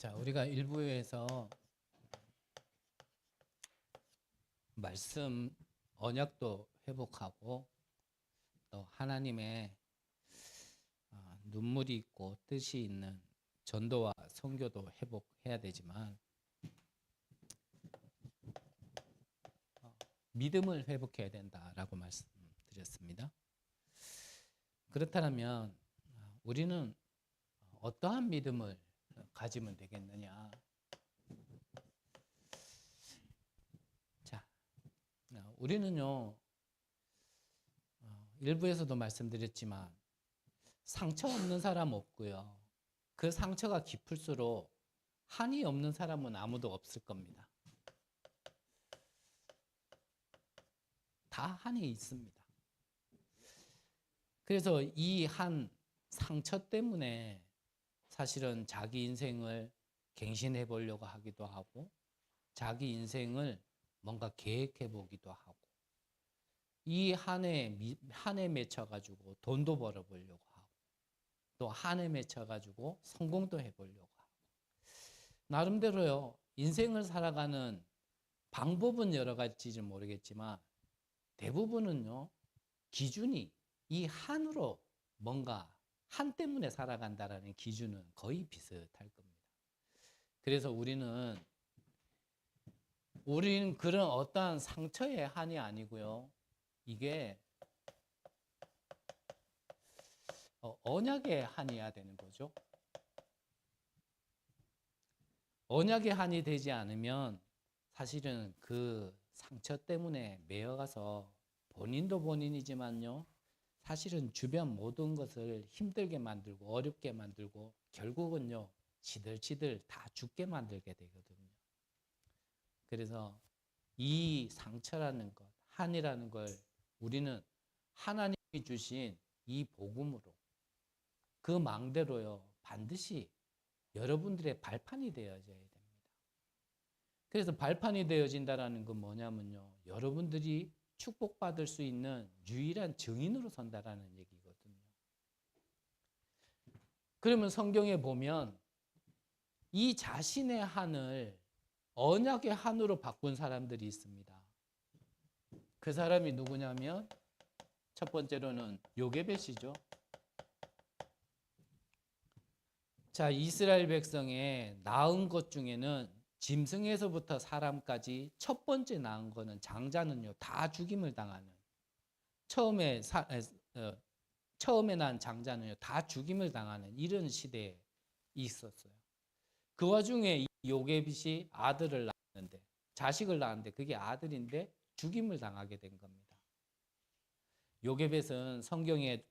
자, 우리가 일부에서 말씀 언약도 회복하고 또 하나님의 눈물이 있고 뜻이 있는 전도와 선교도 회복해야 되지만 믿음을 회복해야 된다라고 말씀드렸습니다. 그렇다면 우리는 어떠한 믿음을 가지면 되겠느냐? 자, 우리는요, 일부에서도 말씀드렸지만 상처 없는 사람 없고요. 그 상처가 깊을수록 한이 없는 사람은 아무도 없을 겁니다. 다 한이 있습니다. 그래서 이 한 상처 때문에 사실은 자기 인생을 갱신해 보려고 하기도 하고 자기 인생을 뭔가 계획해 보기도 하고 이 한에 맺혀가지고 돈도 벌어보려고 하고 또 한에 맺혀가지고 성공도 해보려고 하고 나름대로요 인생을 살아가는 방법은 여러 가지인지 모르겠지만 대부분은요 기준이 이 한으로 뭔가 한 때문에 살아간다라는 기준은 거의 비슷할 겁니다. 그래서 우리는 그런 어떠한 상처의 한이 아니고요. 이게 언약의 한이어야 되는 거죠. 언약의 한이 되지 않으면 사실은 그 상처 때문에 매여가서 본인도 본인이지만요. 사실은 주변 모든 것을 힘들게 만들고 어렵게 만들고 결국은요. 지들지들 다 죽게 만들게 되거든요. 그래서 이 상처라는 것, 한이라는 걸 우리는 하나님이 주신 이 복음으로 그 망대로요. 반드시 여러분들의 발판이 되어져야 됩니다. 그래서 발판이 되어진다는 건 뭐냐면요. 여러분들이 축복받을 수 있는 유일한 증인으로 선다라는 얘기거든요. 그러면 성경에 보면 이 자신의 한을 언약의 한으로 바꾼 사람들이 있습니다. 그 사람이 누구냐면 첫 번째로는 요게벳이죠. 자, 이스라엘 백성의 낳은 것 중에는 짐승에서부터 사람까지 첫 번째 낳은 거는 장자는요 다 죽임을 당하는 처음에 난 장자는요 다 죽임을 당하는 이런 시대에 있었어요. 그 와중에 요게벳이 아들을 낳았는데 자식을 낳았는데 그게 아들인데 죽임을 당하게 된 겁니다. 요게벳은 성경에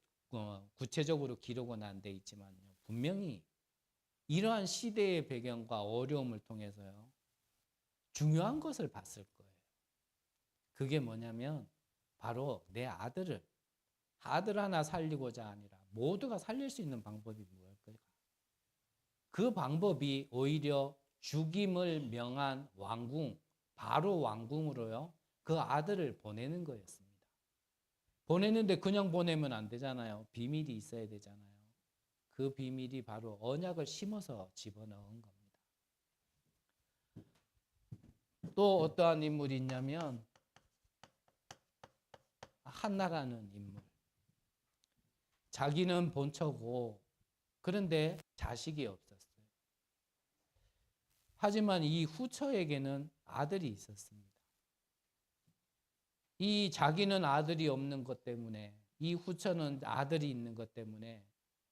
구체적으로 기록은 안 돼 있지만요 분명히 이러한 시대의 배경과 어려움을 통해서요 중요한 것을 봤을 거예요. 그게 뭐냐면 바로 내 아들 하나 살리고자 아니라 모두가 살릴 수 있는 방법이 무엇일까? 그 방법이 오히려 죽임을 명한 왕궁 바로 왕궁으로요 그 아들을 보내는 거였습니다. 보내는데 그냥 보내면 안 되잖아요. 비밀이 있어야 되잖아요. 그 비밀이 바로 언약을 심어서 집어넣은 겁니다. 또 어떠한 인물이 있냐면 한나라는 인물. 자기는 본처고 그런데 자식이 없었어요. 하지만 이 후처에게는 아들이 있었습니다. 이 자기는 아들이 없는 것 때문에 이 후처는 아들이 있는 것 때문에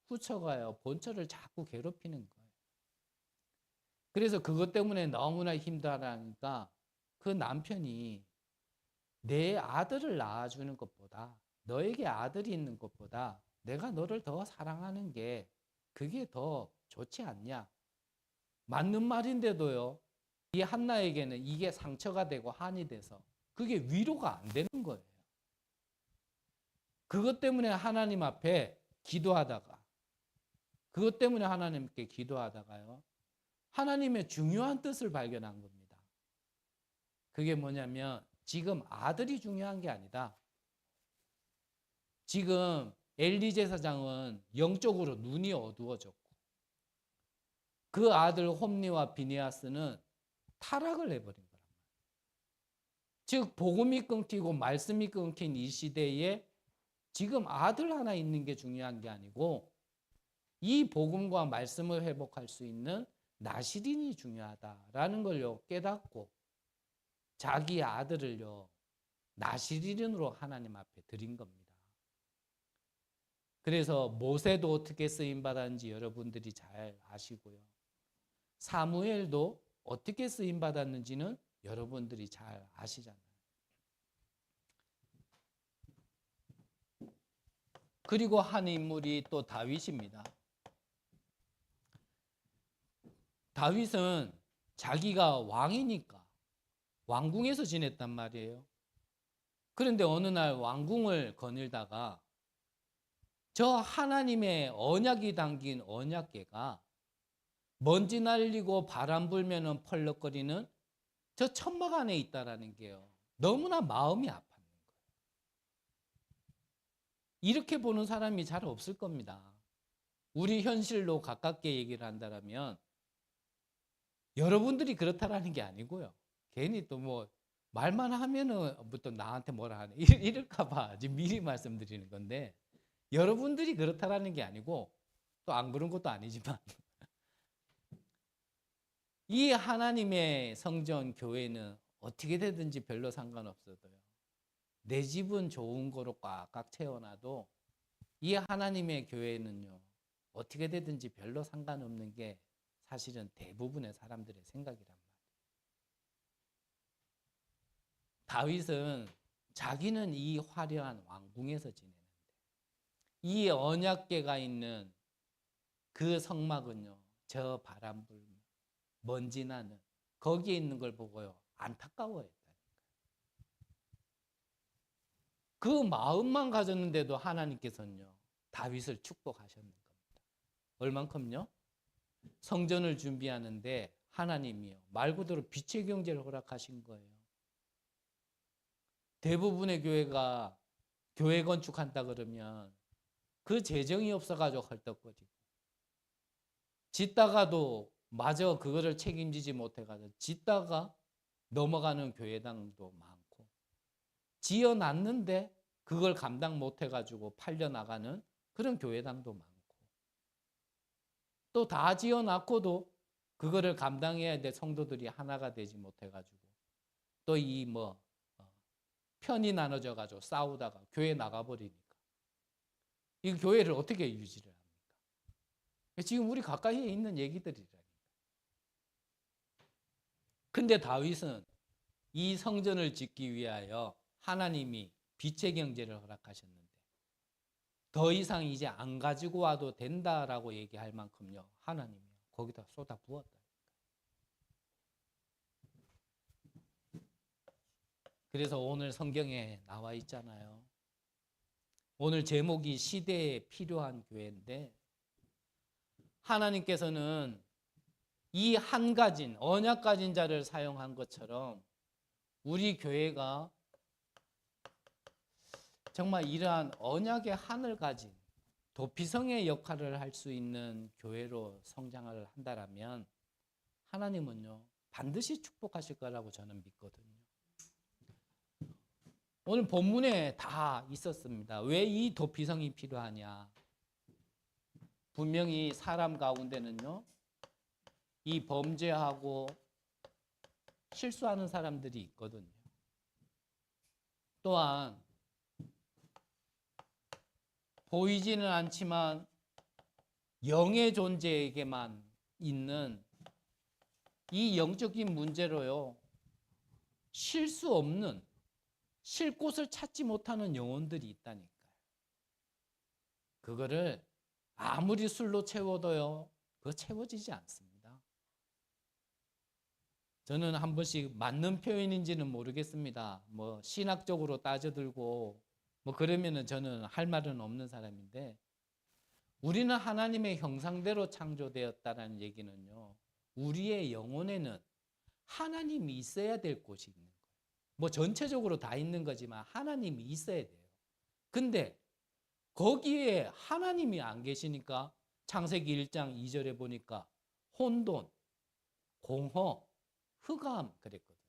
후처가요 본처를 자꾸 괴롭히는 거예요. 그래서 그것 때문에 너무나 힘들어하니까 그 남편이 내 아들을 낳아주는 것보다 너에게 아들이 있는 것보다 내가 너를 더 사랑하는 게 그게 더 좋지 않냐. 맞는 말인데도요. 이 한나에게는 이게 상처가 되고 한이 돼서 그게 위로가 안 되는 거예요. 그것 때문에 하나님 앞에 기도하다가 그것 때문에 하나님께 기도하다가요. 하나님의 중요한 뜻을 발견한 겁니다. 그게 뭐냐면 지금 아들이 중요한 게 아니다. 지금 엘리 제사장은 영적으로 눈이 어두워졌고 그 아들 홈리와 비니아스는 타락을 해버린 거란 말이에요. 즉 복음이 끊기고 말씀이 끊긴 이 시대에 지금 아들 하나 있는 게 중요한 게 아니고 이 복음과 말씀을 회복할 수 있는 나시린이 중요하다라는 걸요 깨닫고 자기 아들을요 나시린으로 하나님 앞에 드린 겁니다. 그래서 모세도 어떻게 쓰임 받았는지 여러분들이 잘 아시고요. 사무엘도 어떻게 쓰임 받았는지는 여러분들이 잘 아시잖아요. 그리고 한 인물이 또 다윗입니다. 다윗은 자기가 왕이니까 왕궁에서 지냈단 말이에요. 그런데 어느 날 왕궁을 거닐다가 저 하나님의 언약이 담긴 언약궤가 먼지 날리고 바람 불면은 펄럭거리는 저 천막 안에 있다라는 게요. 너무나 마음이 아팠는 거예요. 이렇게 보는 사람이 잘 없을 겁니다. 우리 현실로 가깝게 얘기를 한다면 여러분들이 그렇다라는 게 아니고요. 괜히 또 뭐 말만 하면은 또 나한테 뭐라 하네 이럴까 봐 지금 미리 말씀드리는 건데 여러분들이 그렇다라는 게 아니고 또 안 그런 것도 아니지만 이 하나님의 성전 교회는 어떻게 되든지 별로 상관없어도요. 내 집은 좋은 거로 꽉꽉 채워놔도 이 하나님의 교회는요. 어떻게 되든지 별로 상관없는 게 사실은 대부분의 사람들의 생각이란 말이에요. 다윗은 자기는 이 화려한 왕궁에서 지내는데 이 언약궤가 있는 그 성막은요. 저 바람 불며 먼지 나는 거기에 있는 걸 보고요. 안타까워했다니까요. 그 마음만 가졌는데도 하나님께서는요. 다윗을 축복하셨는 겁니다. 얼만큼요? 성전을 준비하는데 하나님이요. 말 그대로 빛의 경제를 허락하신 거예요. 대부분의 교회가 교회 건축한다 그러면 그 재정이 없어가지고 헐떡거리고 짓다가도 마저 그거를 책임지지 못해가지고 짓다가 넘어가는 교회당도 많고 지어놨는데 그걸 감당 못해가지고 팔려나가는 그런 교회당도 많고 또 다 지어놨고도 그거를 감당해야 될 성도들이 하나가 되지 못해가지고 또 이 편이 나눠져 가지고 싸우다가 교회 나가버리니까 이 교회를 어떻게 유지를 합니까? 지금 우리 가까이에 있는 얘기들이라니까. 근데 다윗은 이 성전을 짓기 위하여 하나님이 빛의 경제를 허락하셨는데 더 이상 이제 안 가지고 와도 된다라고 얘기할 만큼요. 하나님이 거기다 쏟아 부었다. 그래서 오늘 성경에 나와 있잖아요. 오늘 제목이 시대에 필요한 교회인데 하나님께서는 이 한 가진 언약 가진 자를 사용한 것처럼 우리 교회가 정말 이러한 언약의 한을 가진 도피성의 역할을 할 수 있는 교회로 성장을 한다라면 하나님은요 반드시 축복하실 거라고 저는 믿거든요. 오늘 본문에 다 있었습니다. 왜 이 도피성이 필요하냐? 분명히 사람 가운데는요 이 범죄하고 실수하는 사람들이 있거든요. 또한 보이지는 않지만 영의 존재에게만 있는 이 영적인 문제로요 쉴 수 없는 쉴 곳을 찾지 못하는 영혼들이 있다니까요. 그거를 아무리 술로 채워도요 그거 채워지지 않습니다. 저는 한 번씩 맞는 표현인지는 모르겠습니다. 뭐 신학적으로 따져들고 뭐 그러면은 저는 할 말은 없는 사람인데 우리는 하나님의 형상대로 창조되었다라는 얘기는요. 우리의 영혼에는 하나님이 있어야 될 곳이 있는 거예요. 뭐 전체적으로 다 있는 거지만 하나님이 있어야 돼요. 근데 거기에 하나님이 안 계시니까 창세기 1장 2절에 보니까 혼돈, 공허, 흑암 그랬거든요.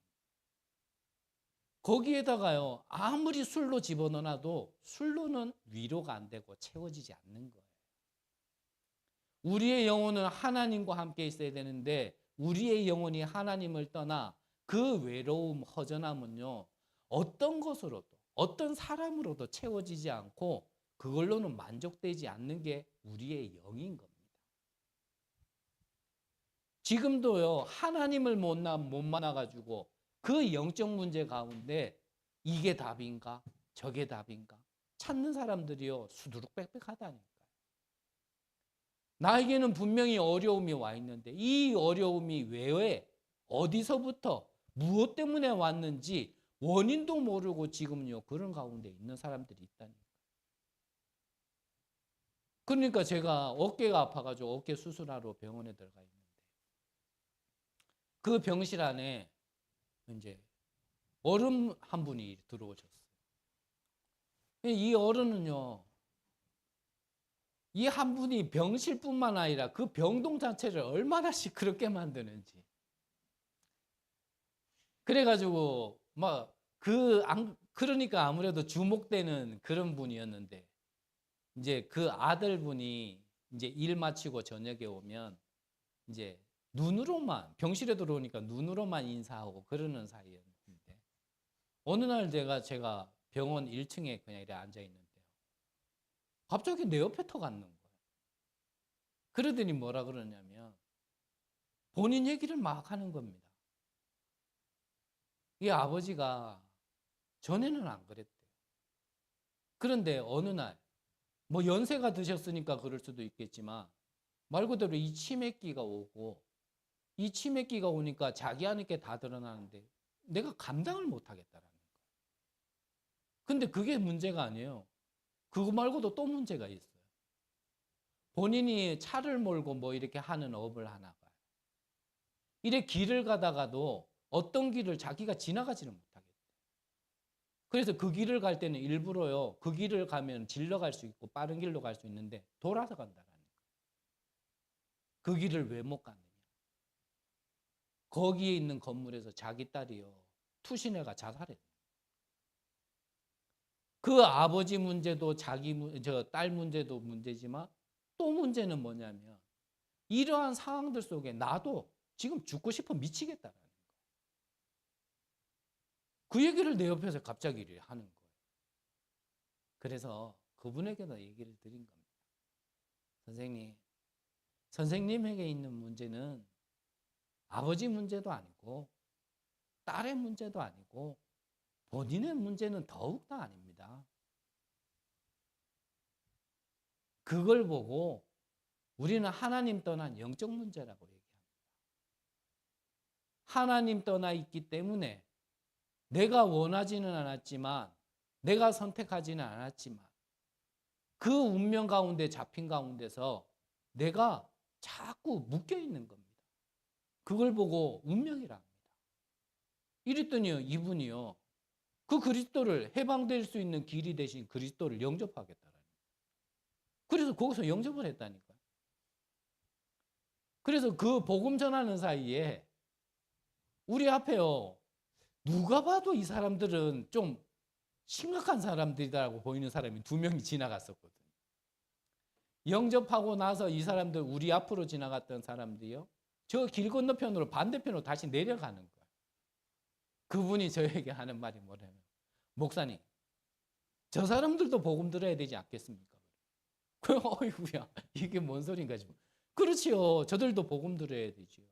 거기에다가요, 아무리 술로 집어넣어놔도 술로는 위로가 안 되고 채워지지 않는 거예요. 우리의 영혼은 하나님과 함께 있어야 되는데 우리의 영혼이 하나님을 떠나 그 외로움, 허전함은요, 어떤 것으로도, 어떤 사람으로도 채워지지 않고 그걸로는 만족되지 않는 게 우리의 영인 겁니다. 지금도요, 하나님을 못 만나가지고 그 영적 문제 가운데 이게 답인가? 저게 답인가? 찾는 사람들이요, 수두룩빽빽하다니까요. 나에게는 분명히 어려움이 와 있는데 이 어려움이 왜, 어디서부터, 무엇 때문에 왔는지 원인도 모르고 지금요, 그런 가운데 있는 사람들이 있다니까요. 그러니까 제가 어깨가 아파가지고 어깨 수술하러 병원에 들어가 있는데 그 병실 안에 이제 어른 한 분이 들어오셨어요. 이 어른은요, 이 한 분이 병실뿐만 아니라 그 병동 자체를 얼마나 시끄럽게 만드는지. 그래가지고 그러니까 아무래도 주목되는 그런 분이었는데 이제 그 아들분이 이제 일 마치고 저녁에 오면 이제 눈으로만, 병실에 들어오니까 눈으로만 인사하고 그러는 사이였는데 어느 날 제가 병원 1층에 그냥 이렇게 앉아 있는데요, 갑자기 내 옆에 턱 앉는 거예요. 그러더니 뭐라 그러냐면 본인 얘기를 막 하는 겁니다. 이 아버지가 전에는 안 그랬대요. 그런데 어느 날 뭐 연세가 드셨으니까 그럴 수도 있겠지만 말 그대로 이 치매기가 오고, 이 치매기가 오니까 자기 안에 게 다 드러나는데 내가 감당을 못 하겠다라는 거예요. 근데 그게 문제가 아니에요. 그거 말고도 또 문제가 있어요. 본인이 차를 몰고 뭐 이렇게 하는 업을 하나 봐요. 이래 길을 가다가도 어떤 길을 자기가 지나가지는 못하겠대요. 그래서 그 길을 갈 때는 일부러요, 그 길을 가면 질러 갈 수 있고 빠른 길로 갈 수 있는데 돌아서 간다라는 거예요. 그 길을 왜 못 갔느냐? 거기에 있는 건물에서 자기 딸이요, 투신해가 자살했어요. 그 아버지 문제도 딸 문제도 문제지만 또 문제는 뭐냐면 이러한 상황들 속에 나도 지금 죽고 싶어 미치겠다라는 거예요. 그 얘기를 내 옆에서 갑자기 하는 거예요. 그래서 그분에게도 얘기를 드린 겁니다. 선생님에게 있는 문제는 아버지 문제도 아니고 딸의 문제도 아니고 본인의 문제는 더욱더 아닙니다. 그걸 보고 우리는 하나님 떠난 영적 문제라고 얘기합니다. 하나님 떠나 있기 때문에 내가 원하지는 않았지만, 내가 선택하지는 않았지만 그 운명 가운데 잡힌 가운데서 내가 자꾸 묶여 있는 겁니다. 그걸 보고 운명이라 합니다. 이랬더니요, 이분이요, 그 그리스도를, 해방될 수 있는 길이 되신 그리스도를 영접하겠다라는 거예요. 그래서 거기서 영접을 했다니까요. 그래서 그 복음 전하는 사이에 우리 앞에요, 누가 봐도 이 사람들은 좀 심각한 사람들이라고 보이는 사람이 2명이 지나갔었거든요. 영접하고 나서 이 사람들, 우리 앞으로 지나갔던 사람들이요, 저 길 건너편으로 반대편으로 다시 내려가는 거예요. 그분이 저에게 하는 말이 뭐냐면, 목사님, 저 사람들도 복음 들어야 되지 않겠습니까? 어이구야, 이게 뭔 소린가 싶어. 그렇지요, 저들도 복음 들어야 되지요.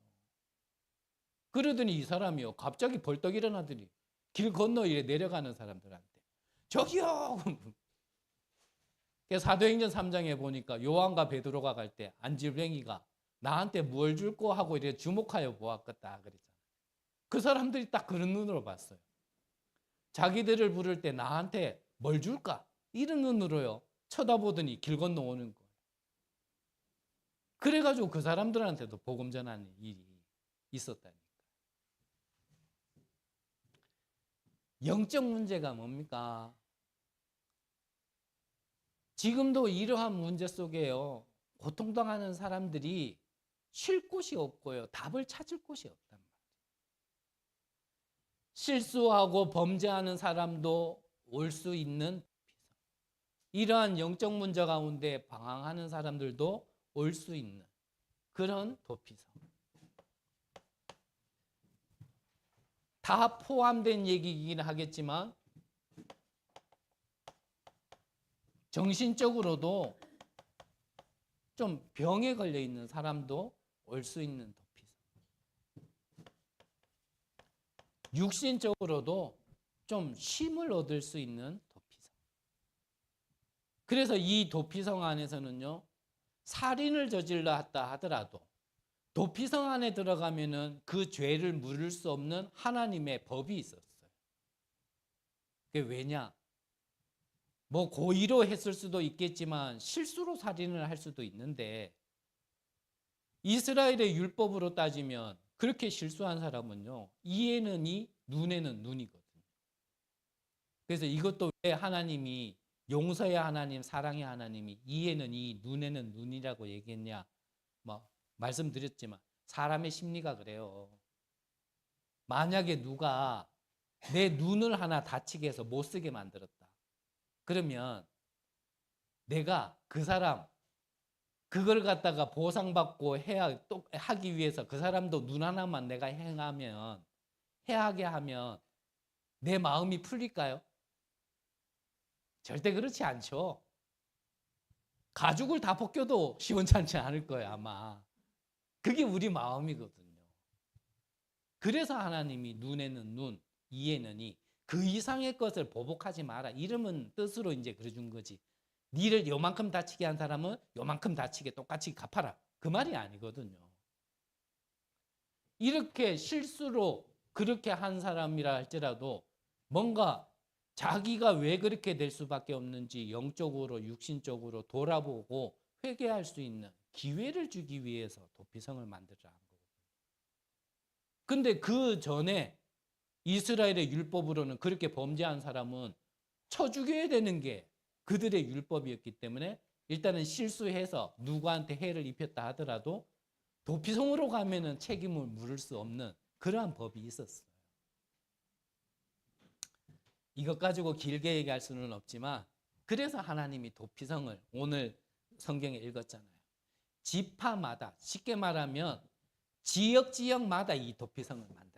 그러더니 이 사람이요, 갑자기 벌떡 일어나더니 길 건너 이래 내려가는 사람들한테 저기요. 사도행전 3장에 보니까 요한과 베드로가 갈 때 안질뱅이가 나한테 뭘 줄꼬 하고 이래 주목하여 보았겠다 그랬잖아요. 그 사람들이 딱 그런 눈으로 봤어요. 자기들을 부를 때 나한테 뭘 줄까? 이런 눈으로요 쳐다보더니 길 건너 오는 거예요. 그래가지고 그 사람들한테도 복음 전하는 일이 있었다니까. 영적 문제가 뭡니까? 지금도 이러한 문제 속에요, 고통당하는 사람들이 쉴 곳이 없고요. 답을 찾을 곳이 없단 말이에요. 실수하고 범죄하는 사람도 올 수 있는 도피성. 이러한 영적 문제 가운데 방황하는 사람들도 올 수 있는 그런 도피성. 다 포함된 얘기이긴 하겠지만 정신적으로도 좀 병에 걸려 있는 사람도 올 수 있는 도피성. 육신적으로도 좀 쉼을 얻을 수 있는 도피성. 그래서 이 도피성 안에서는요, 살인을 저질렀다 하더라도 도피성 안에 들어가면은 그 죄를 물을 수 없는 하나님의 법이 있었어요. 그게 왜냐? 뭐 고의로 했을 수도 있겠지만 실수로 살인을 할 수도 있는데 이스라엘의 율법으로 따지면 그렇게 실수한 사람은요, 이에는 이, 눈에는 눈이거든요. 그래서 이것도 왜 하나님이 용서의 하나님, 사랑의 하나님이 이에는 이, 눈에는 눈이라고 얘기했냐? 뭐 말씀드렸지만 사람의 심리가 그래요. 만약에 누가 내 눈을 하나 다치게 해서 못 쓰게 만들었다. 그러면 내가 그 사람 그걸 갖다가 보상받고 하기 위해서 그 사람도 눈 하나만 내가 해하게 하면 내 마음이 풀릴까요? 절대 그렇지 않죠. 가죽을 다 벗겨도 시원찮지 않을 거예요, 아마. 그게 우리 마음이거든요. 그래서 하나님이 눈에는 눈, 이에는 이, 그 이상의 것을 보복하지 마라. 이름은 뜻으로 이제 그려준 거지. 니를 요만큼 다치게 한 사람은 요만큼 다치게 똑같이 갚아라. 그 말이 아니거든요. 이렇게 실수로 그렇게 한 사람이라 할지라도 뭔가 자기가 왜 그렇게 될 수밖에 없는지 영적으로 육신적으로 돌아보고 회개할 수 있는 기회를 주기 위해서 도피성을 만들라 한 거거든요. 근데 그 전에 이스라엘의 율법으로는 그렇게 범죄한 사람은 쳐 죽여야 되는 게 그들의 율법이었기 때문에 일단은 실수해서 누구한테 해를 입혔다 하더라도 도피성으로 가면은 책임을 물을 수 없는 그러한 법이 있었어요. 이것 가지고 길게 얘기할 수는 없지만 그래서 하나님이 도피성을 오늘 성경에 읽었잖아요. 지파마다, 쉽게 말하면 지역마다 이 도피성을 만들어라.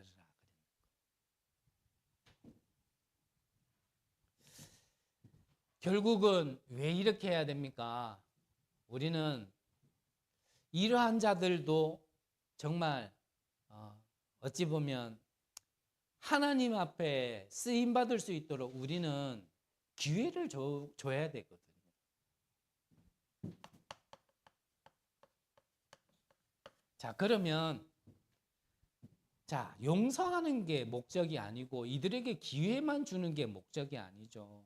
결국은 왜 이렇게 해야 됩니까? 우리는 이러한 자들도 정말 어찌 보면 하나님 앞에 쓰임 받을 수 있도록 우리는 기회를 줘야 되거든요. 자, 그러면 용서하는 게 목적이 아니고 이들에게 기회만 주는 게 목적이 아니죠.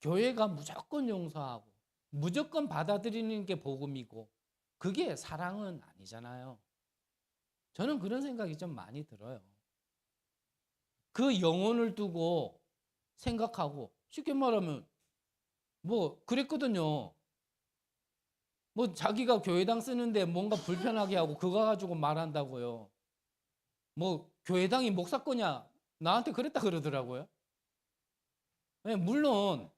교회가 무조건 용서하고 무조건 받아들이는 게 복음이고 그게 사랑은 아니잖아요. 저는 그런 생각이 좀 많이 들어요. 그 영혼을 두고 생각하고 쉽게 말하면 뭐 그랬거든요. 뭐 자기가 교회당 쓰는데 뭔가 불편하게 하고 그거 가지고 말한다고요. 뭐 교회당이 목사거냐 나한테 그랬다 그러더라고요. 네, 물론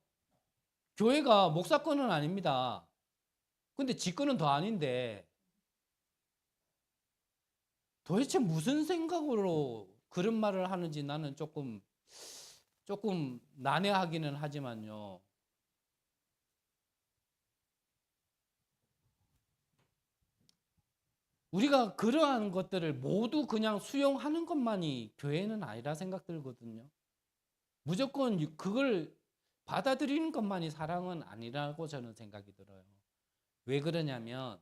교회가 목사권은 아닙니다. 근데 지권은 더 아닌데 도대체 무슨 생각으로 그런 말을 하는지 나는 조금 난해하기는 하지만요. 우리가 그러한 것들을 모두 그냥 수용하는 것만이 교회는 아니라 생각 들거든요. 무조건 그걸 받아들이는 것만이 사랑은 아니라고 저는 생각이 들어요. 왜 그러냐면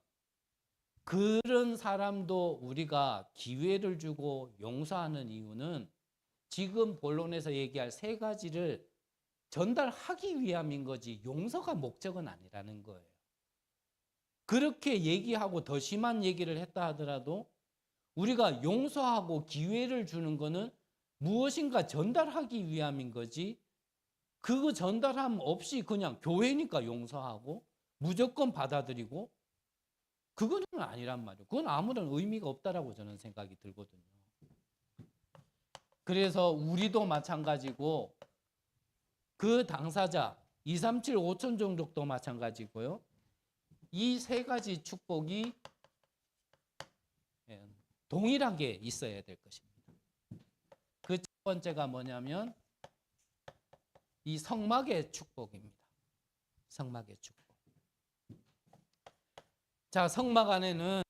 그런 사람도 우리가 기회를 주고 용서하는 이유는 지금 본론에서 얘기할 세 가지를 전달하기 위함인 거지 용서가 목적은 아니라는 거예요. 그렇게 얘기하고 더 심한 얘기를 했다 하더라도 우리가 용서하고 기회를 주는 거는 무엇인가 전달하기 위함인 거지 그 전달함 없이 그냥 교회니까 용서하고 무조건 받아들이고 그거는 아니란 말이에요. 그건 아무런 의미가 없다라고 저는 생각이 들거든요. 그래서 우리도 마찬가지고 그 당사자 237, 5천 종족도 마찬가지고요. 이 세 가지 축복이 동일하게 있어야 될 것입니다. 그 첫 번째가 뭐냐면 이 성막의 축복입니다. 성막의 축복. 자, 성막 안에는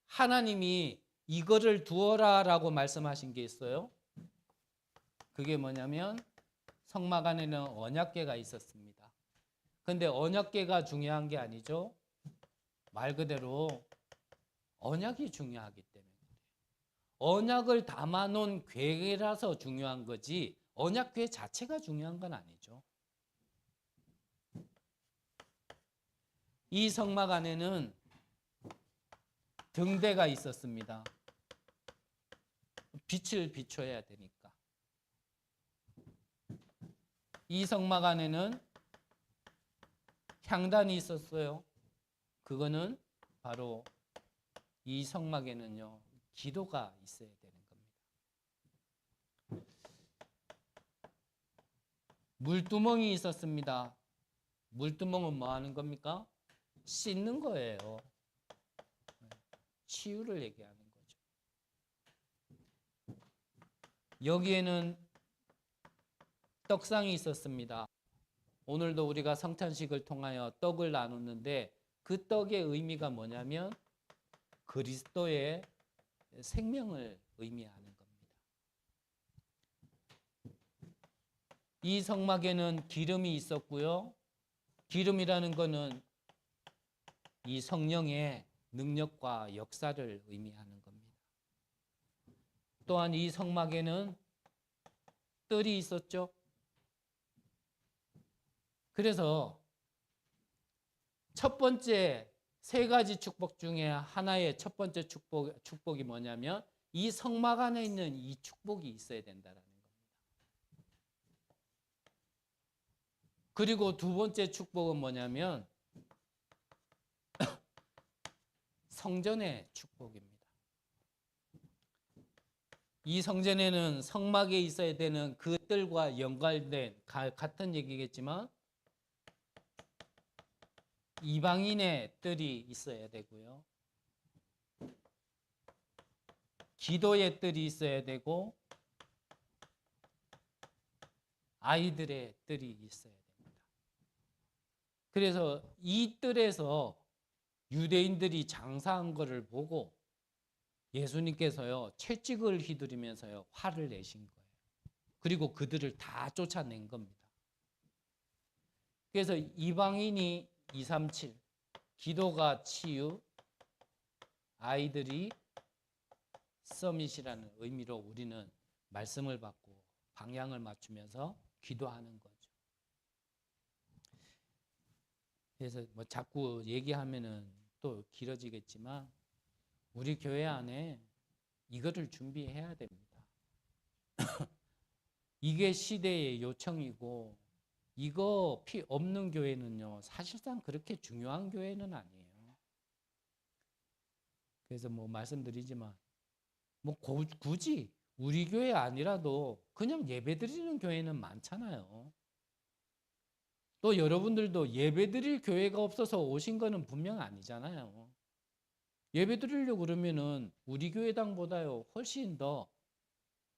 하나님이 이거를 두어라라고 말씀하신 게 있어요. 그게 뭐냐면 성막 안에는 언약궤가 있었습니다. 근데 언약궤가 중요한 게 아니죠. 말 그대로 언약이 중요하기 때문에 그래요. 언약을 담아놓은 궤라서 중요한 거지 언약궤 자체가 중요한 건 아니죠. 이 성막 안에는 등대가 있었습니다. 빛을 비춰야 되니까. 이 성막 안에는 향단이 있었어요. 그거는 바로 이 성막에는요, 기도가 있어야 되는 겁니다. 물두멍이 있었습니다. 물두멍은 뭐 하는 겁니까? 씻는 거예요. 치유를 얘기하는 거죠. 여기에는 떡상이 있었습니다. 오늘도 우리가 성찬식을 통하여 떡을 나누는데 그 떡의 의미가 뭐냐면 그리스도의 생명을 의미하는 겁니다. 이 성막에는 기름이 있었고요. 기름이라는 것은 이 성령의 능력과 역사를 의미하는 겁니다. 또한 이 성막에는 뜰이 있었죠. 그래서 첫 번째 세 가지 축복 중에 하나의 첫 번째 축복이 뭐냐면 이 성막 안에 있는 이 축복이 있어야 된다는 겁니다. 그리고 두 번째 축복은 뭐냐면 성전의 축복입니다. 이 성전에는 성막에 있어야 되는 그 뜰과 연관된 같은 얘기겠지만 이방인의 뜰이 있어야 되고요. 기도의 뜰이 있어야 되고 아이들의 뜰이 있어야 됩니다. 그래서 이 뜰에서 유대인들이 장사한 것을 보고 예수님께서요 채찍을 휘두르면서요 화를 내신 거예요. 그리고 그들을 다 쫓아낸 겁니다. 그래서 이방인이 237, 기도가 치유, 아이들이 서밋이라는 의미로 우리는 말씀을 받고 방향을 맞추면서 기도하는 거죠. 그래서 뭐 자꾸 얘기하면은 또 길어지겠지만 우리 교회 안에 이거를 준비해야 됩니다. 이게 시대의 요청이고 이거 피 없는 교회는요 사실상 그렇게 중요한 교회는 아니에요. 그래서 뭐 말씀드리지만 뭐 굳이 우리 교회 아니라도 그냥 예배드리는 교회는 많잖아요. 또 여러분들도 예배드릴 교회가 없어서 오신 거는 분명 아니잖아요. 예배드리려고 그러면은 우리 교회당보다요 훨씬 더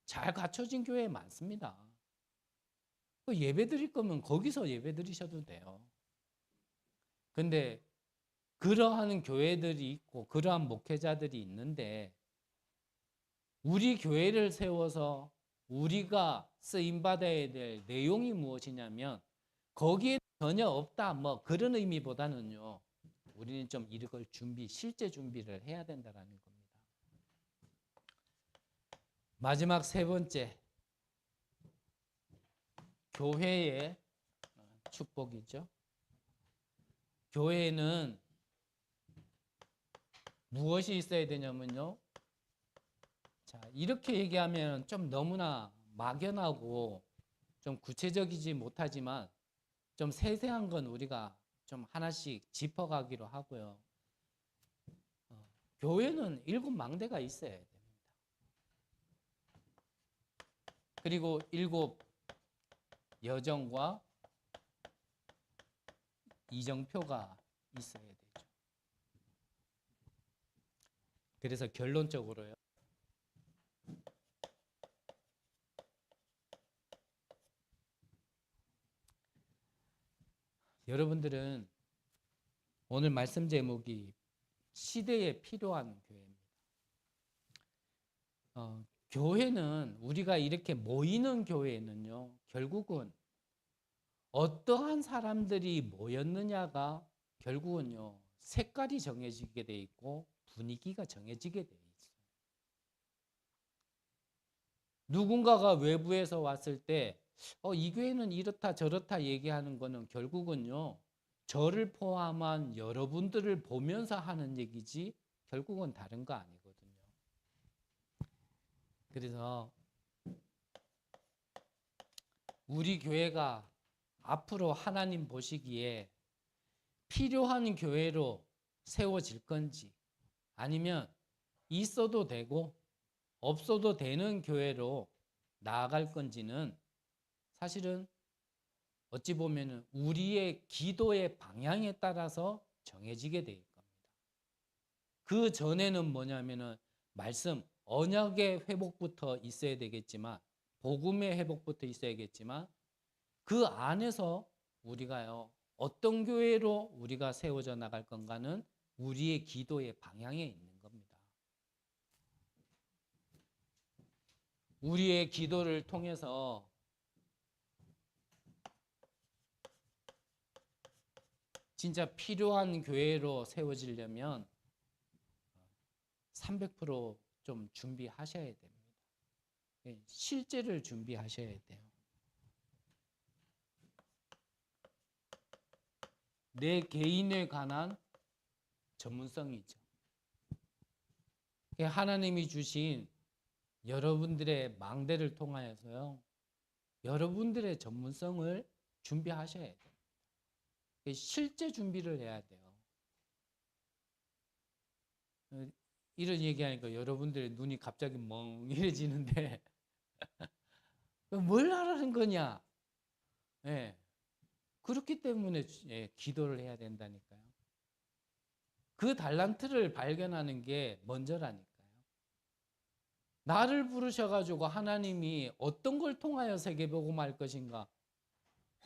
잘 갖춰진 교회 많습니다. 예배 드릴 거면 거기서 예배 드리셔도 돼요. 근데 그러한 교회들이 있고 그러한 목회자들이 있는데 우리 교회를 세워서 우리가 쓰임받아야 될 내용이 무엇이냐면 거기에 전혀 없다 뭐 그런 의미보다는요 우리는 좀 이걸 실제 준비를 해야 된다는 겁니다. 마지막 세 번째 교회의 축복이죠. 교회에는 무엇이 있어야 되냐면요. 자, 이렇게 얘기하면 좀 너무나 막연하고 좀 구체적이지 못하지만 좀 세세한 건 우리가 좀 하나씩 짚어가기로 하고요. 교회는 7망대가 있어야 됩니다. 그리고 7 여정과 이정표가 있어야 되죠. 그래서 결론적으로요. 여러분들은 오늘 말씀 제목이 시대에 필요한 교회입니다. 교회는 우리가 이렇게 모이는 교회는요, 결국은 어떠한 사람들이 모였느냐가 결국은요, 색깔이 정해지게 돼 있고 분위기가 정해지게 돼 있어요. 누군가가 외부에서 왔을 때 이 교회는 이렇다 저렇다 얘기하는 거는 결국은요, 저를 포함한 여러분들을 보면서 하는 얘기지 결국은 다른 거 아니거든요. 그래서 우리 교회가 앞으로 하나님 보시기에 필요한 교회로 세워질 건지, 아니면 있어도 되고 없어도 되는 교회로 나아갈 건지는 사실은 어찌 보면 우리의 기도의 방향에 따라서 정해지게 될 겁니다. 그 전에는 뭐냐면은 말씀, 언약의 회복부터 있어야 되겠지만, 복음의 회복부터 있어야겠지만, 그 안에서 우리가요, 어떤 교회로 우리가 세워져 나갈 건가는 우리의 기도의 방향에 있는 겁니다. 우리의 기도를 통해서 진짜 필요한 교회로 세워지려면 300%좀 준비하셔야 됩니다. 실제를 준비하셔야 돼요. 내 개인에 관한 전문성이죠. 하나님이 주신 여러분들의 망대를 통하여서요, 여러분들의 전문성을 준비하셔야 돼요. 실제 준비를 해야 돼요. 이런 얘기하니까 여러분들의 눈이 갑자기 멍해지는데 뭘 하라는 거냐? 예. 그렇기 때문에 기도를 해야 된다니까요. 그 달란트를 발견하는 게 먼저라니까요. 나를 부르셔가지고 하나님이 어떤 걸 통하여 세계복음할 것인가?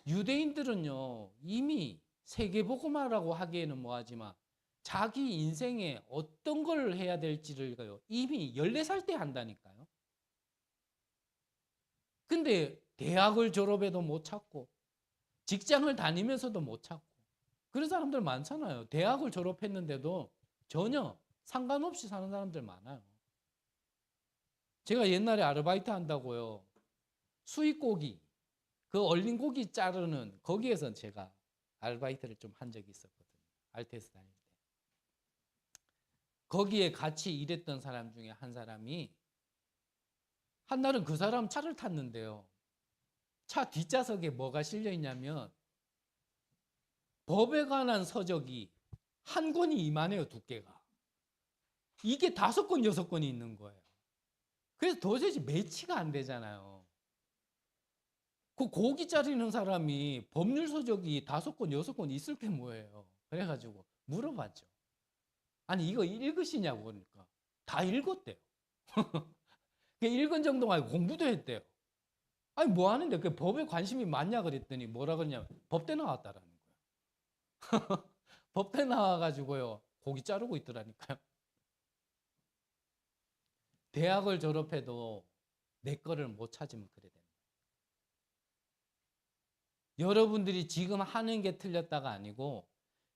유대인들은요, 이미 세계복음화라고 하기에는 뭐하지만 자기 인생에 어떤 걸 해야 될지를 이미 14살 때 한다니까요. 근데 대학을 졸업해도 못 찾고 직장을 다니면서도 못 찾고 그런 사람들 많잖아요. 대학을 졸업했는데도 전혀 상관없이 사는 사람들 많아요. 제가 옛날에 아르바이트 한다고요, 수입고기, 그 얼린 고기 자르는 거기에서 제가 아르바이트를 좀 한 적이 있었거든요. 알테스 다닐 때. 거기에 같이 일했던 사람 중에 한 사람이 한날은 그 사람 차를 탔는데요, 차 뒷좌석에 뭐가 실려 있냐면 법에 관한 서적이 한 권이 이만해요, 두께가. 이게 5권, 6권이 있는 거예요. 그래서 도대체 매치가 안 되잖아요. 그 고기 자르는 사람이 법률 서적이 5권, 6권 있을 게 뭐예요. 그래가지고 물어봤죠. 아니, 이거 읽으시냐고. 그러니까 다 읽었대요. 읽은 정도가 아니고 공부도 했대요. 아니, 뭐 하는데 그 법에 관심이 많냐 그랬더니 뭐라 그러냐면 법대 나왔다라는 거예요. 법대 나와가지고요, 고기 자르고 있더라니까요. 대학을 졸업해도 내 거를 못 찾으면 그래 된다. 여러분들이 지금 하는 게 틀렸다가 아니고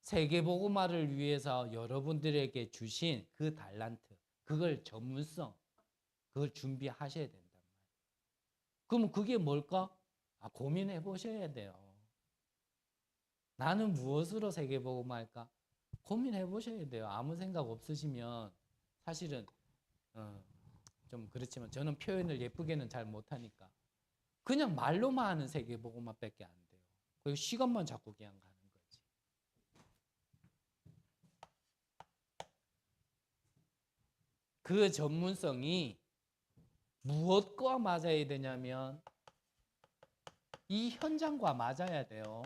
세계복음화를 위해서 여러분들에게 주신 그 달란트, 그걸 전문성, 그걸 준비하셔야 된단 말이에요. 그럼 그게 뭘까? 고민해 보셔야 돼요. 나는 무엇으로 세계복음화할까? 고민해 보셔야 돼요. 아무 생각 없으시면 사실은 좀 그렇지만 저는 표현을 예쁘게는 잘 못하니까 그냥 말로만 하는 세계복음화밖에 안 돼요. 그리고 시간만 자꾸 그냥 가는 거지. 그 전문성이 무엇과 맞아야 되냐면 이 현장과 맞아야 돼요.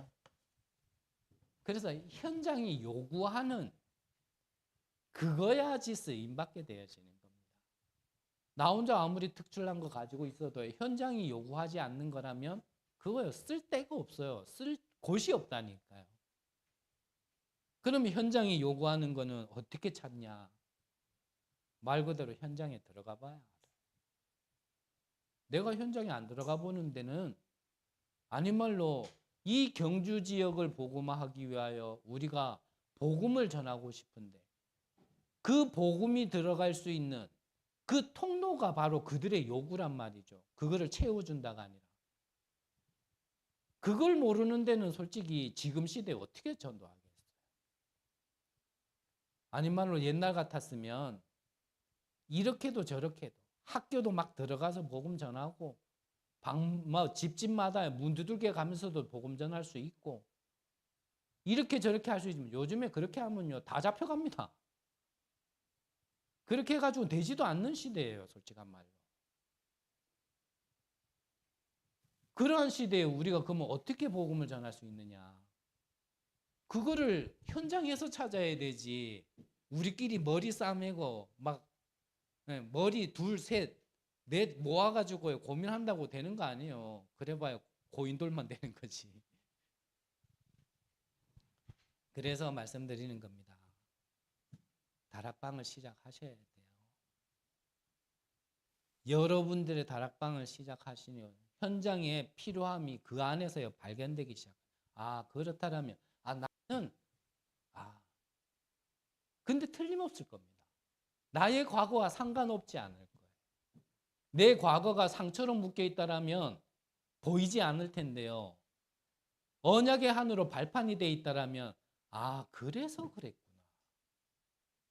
그래서 현장이 요구하는 그거야지 쓰임받게 되어지는 겁니다. 나 혼자 아무리 특출난 거 가지고 있어도 현장이 요구하지 않는 거라면 그거요 쓸 데가 없어요. 쓸 곳이 없다니까요. 그러면 현장이 요구하는 거는 어떻게 찾냐? 말 그대로 현장에 들어가 봐야 알아요. 내가 현장에 안 들어가 보는 데는 아닌 말로 이 경주 지역을 복음화하기 위하여 우리가 복음을 전하고 싶은데 그 복음이 들어갈 수 있는 그 통로가 바로 그들의 요구란 말이죠. 그거를 채워준다가 아니라. 그걸 모르는 데는 솔직히 지금 시대에 어떻게 전도하겠어요? 아닌 말로 옛날 같았으면 이렇게도 저렇게도 학교도 막 들어가서 복음 전하고 집집마다 문 두들겨 가면서도 복음 전할 수 있고 이렇게 저렇게 할 수 있지만 요즘에 그렇게 하면요 다 잡혀갑니다. 그렇게 해가지고 되지도 않는 시대예요, 솔직한 말로. 그러한 시대에 우리가 그러면 어떻게 복음을 전할 수 있느냐? 그거를 현장에서 찾아야 되지. 우리끼리 머리 싸매고 막 머리 둘, 셋, 넷 모아가지고 고민한다고 되는 거 아니에요. 그래봐야 고인돌만 되는 거지. 그래서 말씀드리는 겁니다. 다락방을 시작하셔야 돼요. 여러분들의 다락방을 시작하시면 현장의 필요함이 그 안에서 발견되기 시작. 아, 그렇다면 나는 근데 틀림없을 겁니다. 나의 과거와 상관없지 않을 거예요. 내 과거가 상처로 묶여 있다라면 보이지 않을 텐데요. 언약의 한으로 발판이 돼 있다라면 그래서 그랬구나.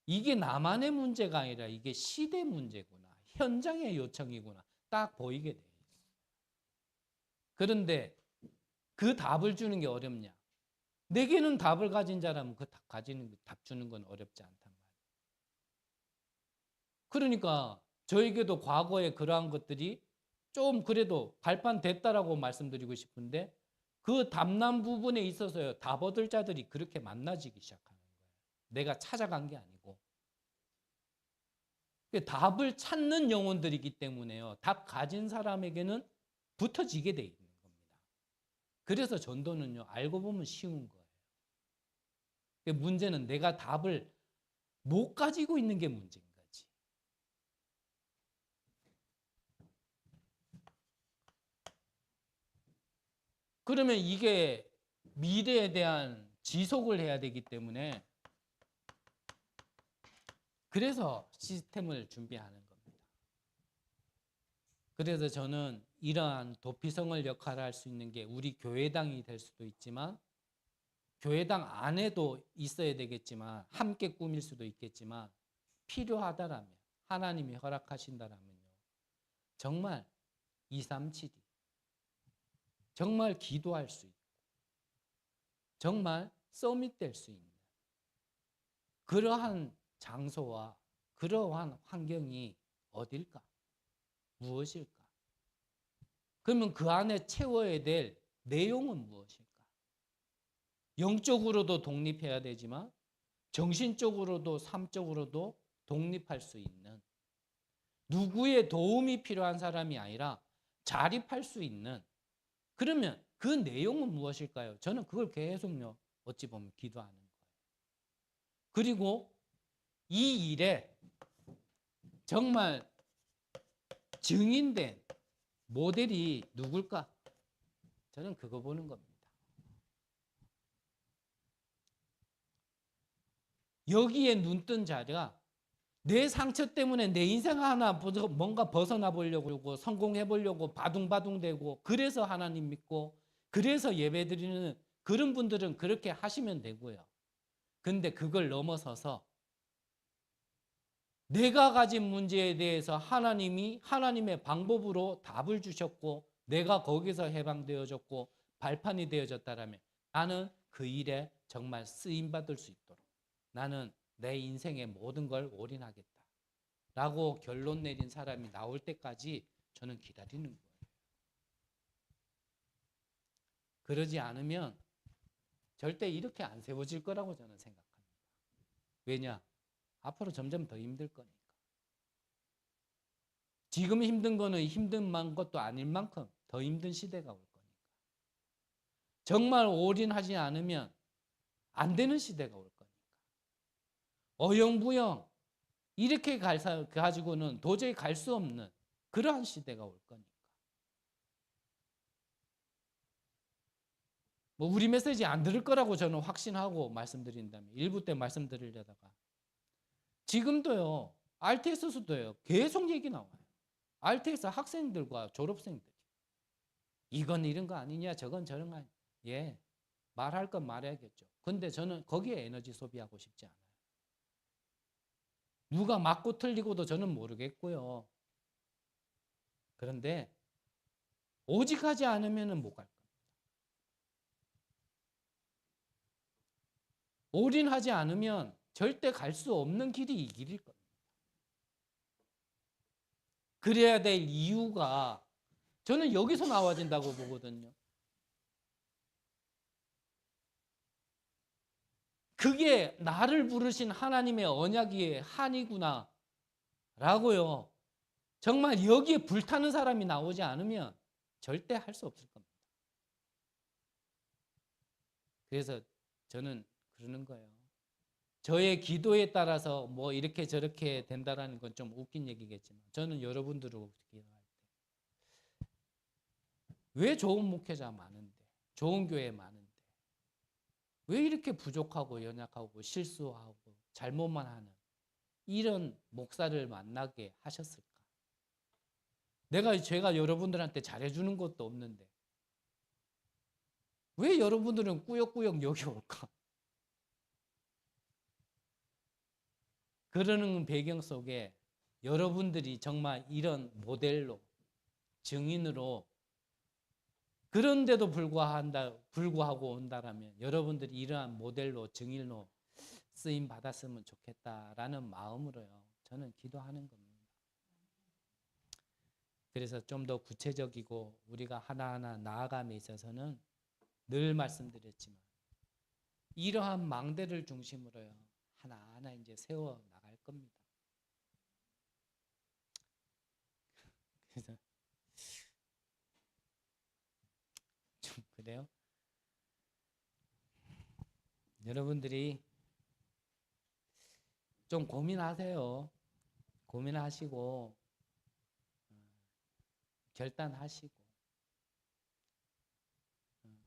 이게 나만의 문제가 아니라 이게 시대 문제구나. 현장의 요청이구나. 딱 보이게 돼 있어요. 그런데 그 답을 주는 게 어렵냐? 내게는 답을 가진 자라면 그 답 주는 건 어렵지 않단 말이에요. 그러니까 저에게도 과거에 그러한 것들이 좀 그래도 발판됐다라고 말씀드리고 싶은데 그 답난 부분에 있어서요. 답 얻을 자들이 그렇게 만나지기 시작하는 거예요. 내가 찾아간 게 아니고. 답을 찾는 영혼들이기 때문에요. 답 가진 사람에게는 붙어지게 돼 있는 겁니다. 그래서 전도는요. 알고 보면 쉬운 거예요. 문제는 내가 답을 못 가지고 있는 게 문제인 거지. 그러면 이게 미래에 대한 지속을 해야 되기 때문에 그래서 시스템을 준비하는 겁니다. 그래서 저는 이러한 도피성을 역할할 수 있는 게 우리 교회당이 될 수도 있지만 교회당 안에도 있어야 되겠지만 함께 꾸밀 수도 있겠지만 필요하다라면 하나님이 허락하신다라면요. 정말 237이 정말 기도할 수 있고 정말 서밋될 수 있는 그러한 장소와 그러한 환경이 어딜까? 무엇일까? 그러면 그 안에 채워야 될 내용은 무엇일까? 영적으로도 독립해야 되지만 정신적으로도 삶적으로도 독립할 수 있는 누구의 도움이 필요한 사람이 아니라 자립할 수 있는 그러면 그 내용은 무엇일까요? 저는 그걸 계속요 어찌 보면 기도하는 거예요. 그리고 이 일에 정말 증인된 모델이 누굴까? 저는 그거 보는 겁니다. 여기에 눈뜬 자가 내 상처 때문에 내 인생 하나 뭔가 벗어나 보려고 성공해 보려고 바둥바둥대고 그래서 하나님 믿고 그래서 예배 드리는 그런 분들은 그렇게 하시면 되고요. 근데 그걸 넘어서서 내가 가진 문제에 대해서 하나님이 하나님의 방법으로 답을 주셨고 내가 거기서 해방되어졌고 발판이 되어졌다라면 나는 그 일에 정말 쓰임받을 수 있도록 나는 내 인생의 모든 걸 올인하겠다. 라고 결론 내린 사람이 나올 때까지 저는 기다리는 거예요. 그러지 않으면 절대 이렇게 안 세워질 거라고 저는 생각합니다. 왜냐? 앞으로 점점 더 힘들 거니까. 지금 힘든 거는 힘든 것도 아닐 만큼 더 힘든 시대가 올 거니까. 정말 올인하지 않으면 안 되는 시대가 올 거니까. 어영부영 이렇게 가지고는 도저히 갈 수 없는 그러한 시대가 올 거니까. 뭐 우리 메시지 안 들을 거라고 저는 확신하고 말씀드린다면 일부 때 말씀드리려다가 지금도요. RTS에서도요. 계속 얘기 나와요. RTX 학생들과 졸업생들이 이건 이런 거 아니냐 저건 저런 거 아니냐. 예, 말할 건 말해야겠죠. 근데 저는 거기에 에너지 소비하고 싶지 않아요. 누가 맞고 틀리고도 저는 모르겠고요. 그런데 오직 하지 않으면 못 갈 겁니다. 올인하지 않으면 절대 갈 수 없는 길이 이 길일 겁니다. 그래야 될 이유가 저는 여기서 나와진다고 보거든요. 그게 나를 부르신 하나님의 언약의 한이구나 라고요. 정말 여기에 불타는 사람이 나오지 않으면 절대 할 수 없을 겁니다. 그래서 저는 그러는 거예요. 저의 기도에 따라서 뭐 이렇게 저렇게 된다라는 건 좀 웃긴 얘기겠지만 저는 여러분들을 기도할 때 왜 좋은 목회자 많은데 좋은 교회 많은데 왜 이렇게 부족하고 연약하고 실수하고 잘못만 하는 이런 목사를 만나게 하셨을까? 제가 여러분들한테 잘해주는 것도 없는데 왜 여러분들은 꾸역꾸역 여기 올까? 그러는 배경 속에 여러분들이 정말 이런 모델로 증인으로 그런데도 불구하고 온다라면 여러분들이 이러한 모델로 증인으로 쓰임 받았으면 좋겠다라는 마음으로요. 저는 기도하는 겁니다. 그래서 좀 더 구체적이고 우리가 하나하나 나아감에 있어서는 늘 말씀드렸지만 이러한 망대를 중심으로요. 하나하나 이제 세워 나갈 겁니다. 그래서 좀 그래요. 여러분들이 좀 고민하세요. 고민하시고 결단하시고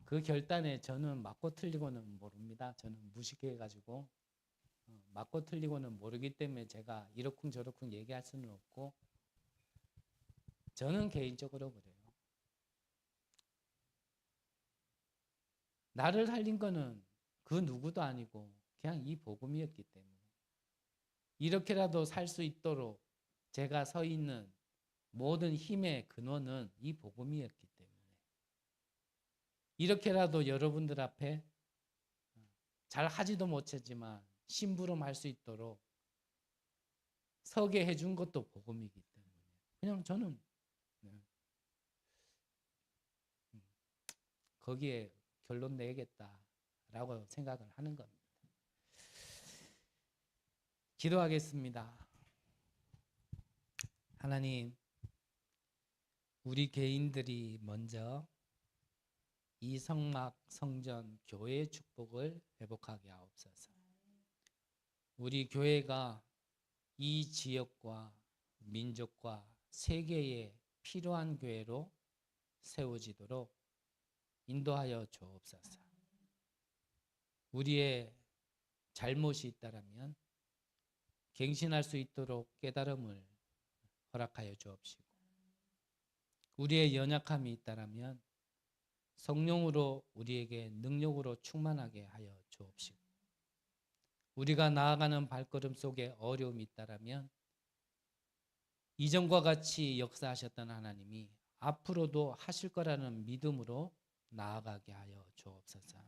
그 결단에 저는 맞고 틀리고는 모릅니다. 저는 무식해가지고 맞고 틀리고는 모르기 때문에 제가 이러쿵저러쿵 얘기할 수는 없고 저는 개인적으로 그래요. 나를 살린 거는 그 누구도 아니고 그냥 이 복음이었기 때문에 이렇게라도 살 수 있도록 제가 서 있는 모든 힘의 근원은 이 복음이었기 때문에 이렇게라도 여러분들 앞에 잘 하지도 못했지만 심부름할 수 있도록 서게 해준 것도 복음이기 때문에 그냥 저는 거기에 결론 내겠다라고 생각을 하는 겁니다. 기도하겠습니다. 하나님, 우리 개인들이 먼저 이 성막, 성전, 교회의 축복을 회복하게 하옵소서. 우리 교회가 이 지역과 민족과 세계에 필요한 교회로 세워지도록 인도하여 주옵소서. 우리의 잘못이 있다면 갱신할 수 있도록 깨달음을 허락하여 주옵시고 우리의 연약함이 있다면 성령으로 우리에게 능력으로 충만하게 하여 주옵시고 우리가 나아가는 발걸음 속에 어려움이 있다면 이전과 같이 역사하셨던 하나님이 앞으로도 하실 거라는 믿음으로 나아가게 하여 주옵소서.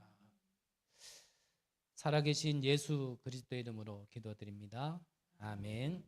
살아계신 예수 그리스도의 이름으로 기도드립니다. 아멘.